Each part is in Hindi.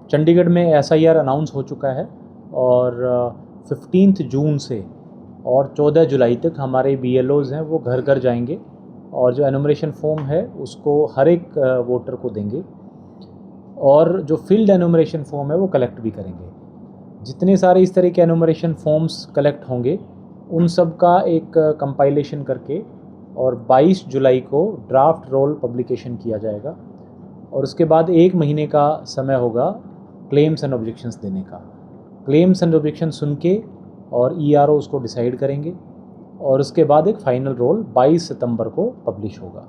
चंडीगढ़ में एसआईआर अनाउंस हो चुका है और 15 जून से और 14 जुलाई तक हमारे बीएलओज़ हैं वो घर घर जाएंगे और जो एनुमरेशन फॉर्म है उसको हर एक वोटर को देंगे और जो फील्ड एनुमरेशन फॉर्म है वो कलेक्ट भी करेंगे। जितने सारे इस तरह के एनुमरेशन फॉर्म्स कलेक्ट होंगे उन सब का एक कंपाइलेशन करके और 22 जुलाई को ड्राफ्ट रोल पब्लिकेशन किया जाएगा और उसके बाद 1 महीने का समय होगा क्लेम्स एंड ऑब्जेक्शंस देने का। क्लेम्स एंड ऑब्जेक्शन सुन के और ईआरओ उसको डिसाइड करेंगे और उसके बाद एक फ़ाइनल रोल 22 सितंबर को पब्लिश होगा।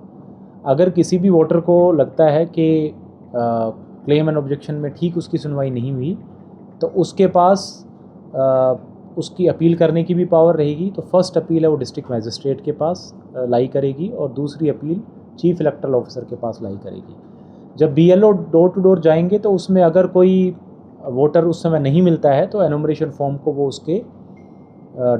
अगर किसी भी वोटर को लगता है कि क्लेम एंड ऑब्जेक्शन में ठीक उसकी सुनवाई नहीं हुई तो उसके पास उसकी अपील करने की भी पावर रहेगी। तो फर्स्ट अपील है वो डिस्ट्रिक्ट मैजिस्ट्रेट के पास लाई करेगी और दूसरी अपील चीफ इलेक्टरल ऑफिसर के पास लाई करेगी। जब बीएलओ डोर टू डोर जाएंगे तो उसमें अगर कोई वोटर उस समय नहीं मिलता है तो एनुमरेशन फॉर्म को वो उसके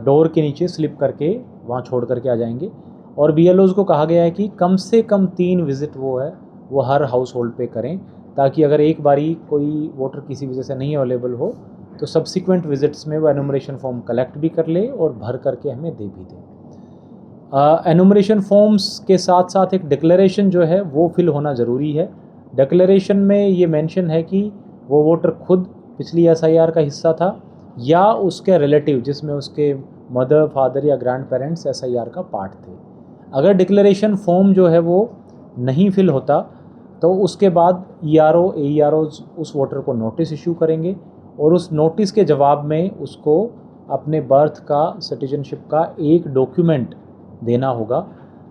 डोर के नीचे स्लिप करके वहाँ छोड़ करके आ जाएंगे। और बीएलओज़ को कहा गया है कि कम से कम 3 विज़िट वो हर हाउस होल्ड पे करें, ताकि अगर एक बारी कोई वोटर किसी वजह से नहीं अवेलेबल हो तो सब्सिक्वेंट विजिट्स में वो एनुमरेशन फॉर्म कलेक्ट भी कर ले और भर करके हमें दे भी दें। एनुमरेशन फॉर्म्स के साथ साथ एक डिक्लेरेशन जो है वो फिल होना ज़रूरी है। डिक्लेरेशन में ये मेंशन है कि वो वोटर खुद पिछली एसआईआर का हिस्सा था या उसके रिलेटिव जिसमें उसके मदर, फादर या ग्रैंड पेरेंट्स एसआईआर का पार्ट थे। अगर डिक्लेरेशन फॉर्म जो है वो नहीं फिल होता तो उसके बाद ईआरओ, एईआरओज़ उस वोटर को नोटिस इशू करेंगे और उस नोटिस के जवाब में उसको अपने बर्थ का, सिटीजनशिप का एक डॉक्यूमेंट देना होगा।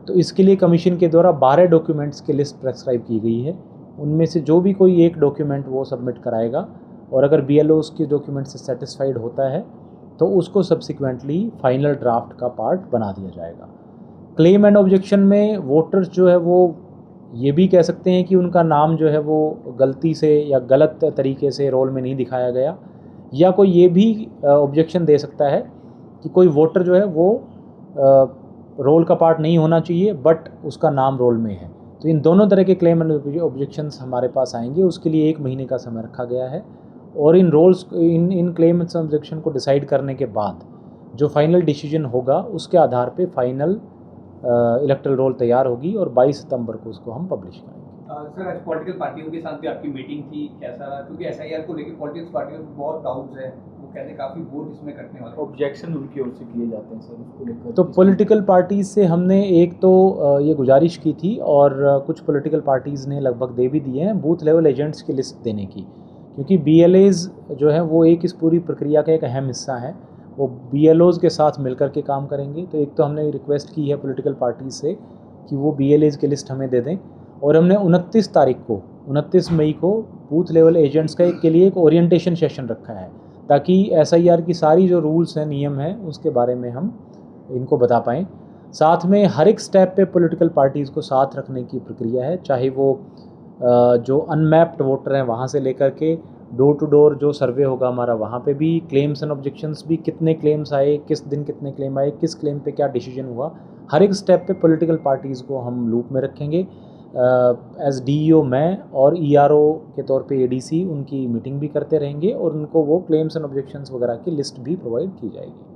तो इसके लिए कमीशन के द्वारा 12 डॉक्यूमेंट्स की लिस्ट प्रेस्क्राइब की गई है। उनमें से जो भी कोई एक डॉक्यूमेंट वो सबमिट कराएगा और अगर बीएलओ उसके डॉक्यूमेंट से सेटिस्फाइड होता है तो उसको सब्सिक्वेंटली फाइनल ड्राफ्ट का पार्ट बना दिया जाएगा। क्लेम एंड ऑब्जेक्शन में वोटर्स जो है वो ये भी कह सकते हैं कि उनका नाम जो है वो गलती से या गलत तरीके से रोल में नहीं दिखाया गया, या कोई ये भी ऑब्जेक्शन दे सकता है कि कोई वोटर जो है वो रोल का पार्ट नहीं होना चाहिए बट उसका नाम रोल में है। तो इन दोनों तरह के क्लेम एंड ऑब्जेक्शंस हमारे पास आएंगे। उसके लिए 1 महीने का समय रखा गया है और इन क्लेम एंड ऑब्जेक्शन को डिसाइड करने के बाद जो फाइनल डिसीजन होगा उसके आधार पे फाइनल इलेक्टरल रोल तैयार होगी और 22 सितंबर को उसको हम पब्लिश करेंगे। सर, आज पॉलिटिकल पार्टियों के साथ भी आपकी मीटिंग थी, कैसा रहा? क्योंकि एसआईआर को लेकर पॉलिटिकल पार्टियों को बहुत डाउट्स है, वो कहते हैं काफ़ी वोट इसमें कटने वाले, ऑब्जेक्शन उनकी ओर से किए जाते हैं सर, उसको लेकर। तो पॉलिटिकल पार्टीज़ से हमने एक तो ये गुजारिश की थी और कुछ पॉलिटिकल पार्टीज़ ने लगभग दे भी दिए हैं बूथ लेवल एजेंट्स की लिस्ट देने की, क्योंकि बीएलएज़ जो है वो एक इस पूरी प्रक्रिया का एक अहम हिस्सा है। वो बीएलओज़ के साथ मिलकर के काम करेंगे। तो एक तो हमने रिक्वेस्ट की है पॉलिटिकल पार्टीज़ से कि वो बीएलएज़ की लिस्ट हमें दे दें और हमने 29 मई को बूथ लेवल एजेंट्स के लिए एक ओरिएंटेशन सेशन रखा है, ताकि एसआईआर की सारी जो रूल्स हैं, नियम हैं, उसके बारे में हम इनको बता पाएँ। साथ में हर एक स्टेप पे पॉलिटिकल पार्टीज़ को साथ रखने की प्रक्रिया है, चाहे वो जो अनमैप्ड वोटर हैं वहाँ से लेकर के डोर टू डोर जो सर्वे होगा हमारा वहाँ पे भी क्लेम्स एंड ऑब्जेक्शंस भी, कितने क्लेम्स आए, किस दिन कितने क्लेम आए, किस क्लेम पे क्या डिसीजन हुआ, हर एक स्टेप पे पॉलिटिकल पार्टीज़ को हम लूप में रखेंगे। एज डीईओ मैं और ईआरओ के तौर पे एडीसी उनकी मीटिंग भी करते रहेंगे और उनको वो क्लेम्स एंड ऑब्जेक्शंस वगैरह की लिस्ट भी प्रोवाइड की जाएगी।